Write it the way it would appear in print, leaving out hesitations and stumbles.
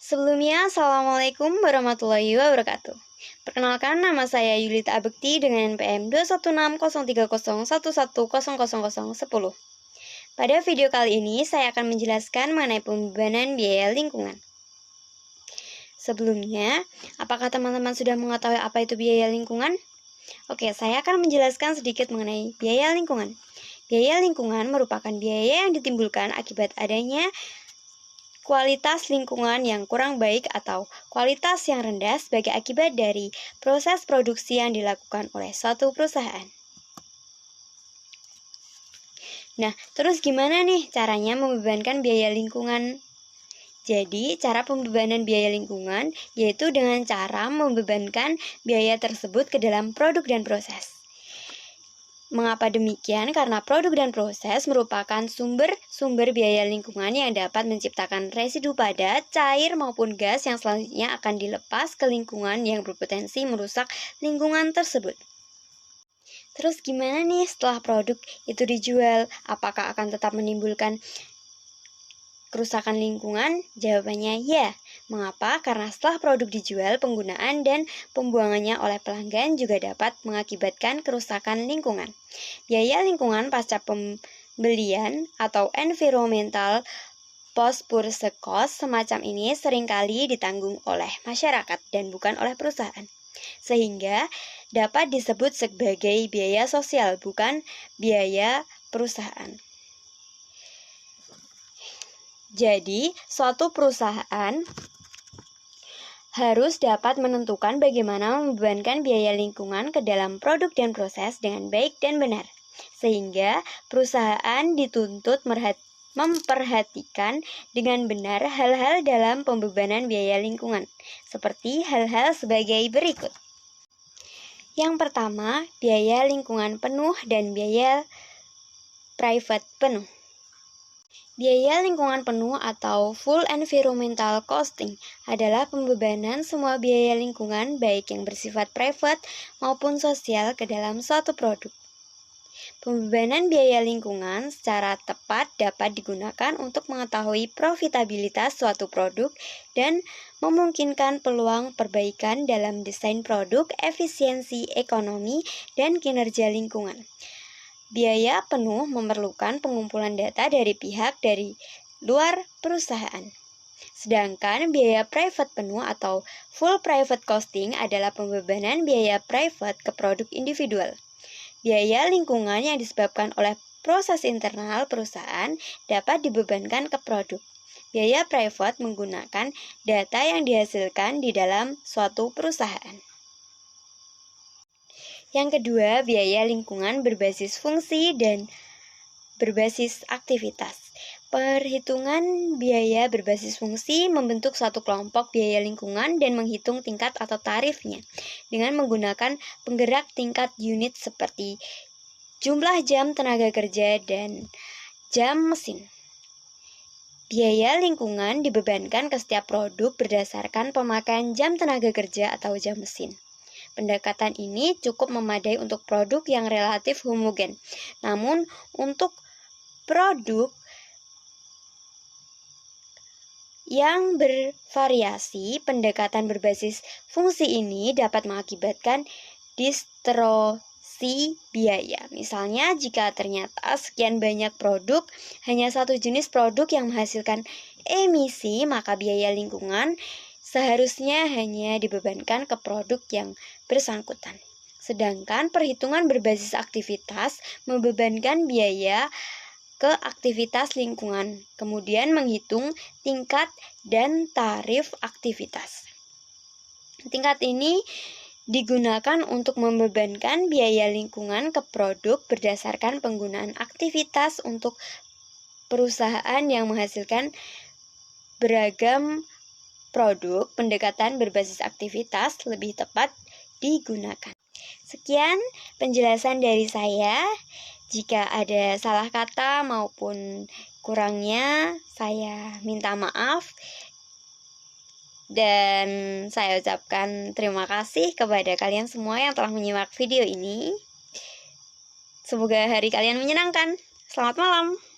Sebelumnya, Assalamualaikum warahmatullahi wabarakatuh. Perkenalkan, nama saya Yulita Abekti dengan NPM 2160301101010. Pada video kali ini, saya akan menjelaskan mengenai pembebanan biaya lingkungan. Sebelumnya, apakah teman-teman sudah mengetahui apa itu biaya lingkungan? Oke, saya akan menjelaskan sedikit mengenai biaya lingkungan. Biaya lingkungan merupakan biaya yang ditimbulkan akibat adanya kualitas lingkungan yang kurang baik atau kualitas yang rendah sebagai akibat dari proses produksi yang dilakukan oleh suatu perusahaan. Nah, terus gimana nih caranya membebankan biaya lingkungan? Jadi, cara pembebanan biaya lingkungan yaitu dengan cara membebankan biaya tersebut ke dalam produk dan proses. Mengapa demikian? Karena produk dan proses merupakan sumber biaya lingkungan yang dapat menciptakan residu padat, cair maupun gas yang selanjutnya akan dilepas ke lingkungan yang berpotensi merusak lingkungan tersebut. Terus gimana nih setelah produk itu dijual? Apakah akan tetap menimbulkan kerusakan lingkungan? Jawabannya ya. Mengapa? Karena setelah produk dijual, penggunaan dan pembuangannya oleh pelanggan juga dapat mengakibatkan kerusakan lingkungan. Biaya lingkungan pasca pembelian atau environmental post-purchase cost semacam ini seringkali ditanggung oleh masyarakat dan bukan oleh perusahaan. Sehingga dapat disebut sebagai biaya sosial, bukan biaya perusahaan. Jadi, suatu perusahaan harus dapat menentukan bagaimana membebankan biaya lingkungan ke dalam produk dan proses dengan baik dan benar. Sehingga perusahaan dituntut memperhatikan dengan benar hal-hal dalam pembebanan biaya lingkungan, seperti hal-hal sebagai berikut. Yang pertama, biaya lingkungan penuh dan biaya private penuh. Biaya lingkungan penuh atau full environmental costing adalah pembebanan semua biaya lingkungan baik yang bersifat private maupun sosial ke dalam suatu produk. Pembebanan biaya lingkungan secara tepat dapat digunakan untuk mengetahui profitabilitas suatu produk dan memungkinkan peluang perbaikan dalam desain produk, efisiensi ekonomi, dan kinerja lingkungan. Biaya penuh memerlukan pengumpulan data dari pihak dari luar perusahaan. Sedangkan biaya private penuh atau full private costing adalah pembebanan biaya private ke produk individual. Biaya lingkungan yang disebabkan oleh proses internal perusahaan dapat dibebankan ke produk. Biaya private menggunakan data yang dihasilkan di dalam suatu perusahaan. Yang kedua, biaya lingkungan berbasis fungsi dan berbasis aktivitas. Perhitungan biaya berbasis fungsi membentuk suatu kelompok biaya lingkungan dan menghitung tingkat atau tarifnya dengan menggunakan penggerak tingkat unit seperti jumlah jam tenaga kerja dan jam mesin. Biaya lingkungan dibebankan ke setiap produk berdasarkan pemakaian jam tenaga kerja atau jam mesin. Pendekatan ini cukup memadai untuk produk yang relatif homogen. Namun, untuk produk yang bervariasi, pendekatan berbasis fungsi ini dapat mengakibatkan distorsi biaya. Misalnya, jika ternyata sekian banyak produk, hanya satu jenis produk yang menghasilkan emisi, maka biaya lingkungan seharusnya hanya dibebankan ke produk yang bersangkutan. Sedangkan perhitungan berbasis aktivitas membebankan biaya ke aktivitas lingkungan, kemudian menghitung tingkat dan tarif aktivitas. Tingkat ini digunakan untuk membebankan biaya lingkungan ke produk berdasarkan penggunaan aktivitas untuk perusahaan yang menghasilkan beragam produk. Pendekatan berbasis aktivitas lebih tepat digunakan. Sekian penjelasan dari saya. Jika ada salah kata maupun kurangnya, saya minta maaf. Dan saya ucapkan terima kasih kepada kalian semua yang telah menyimak video ini. Semoga hari kalian menyenangkan. Selamat malam.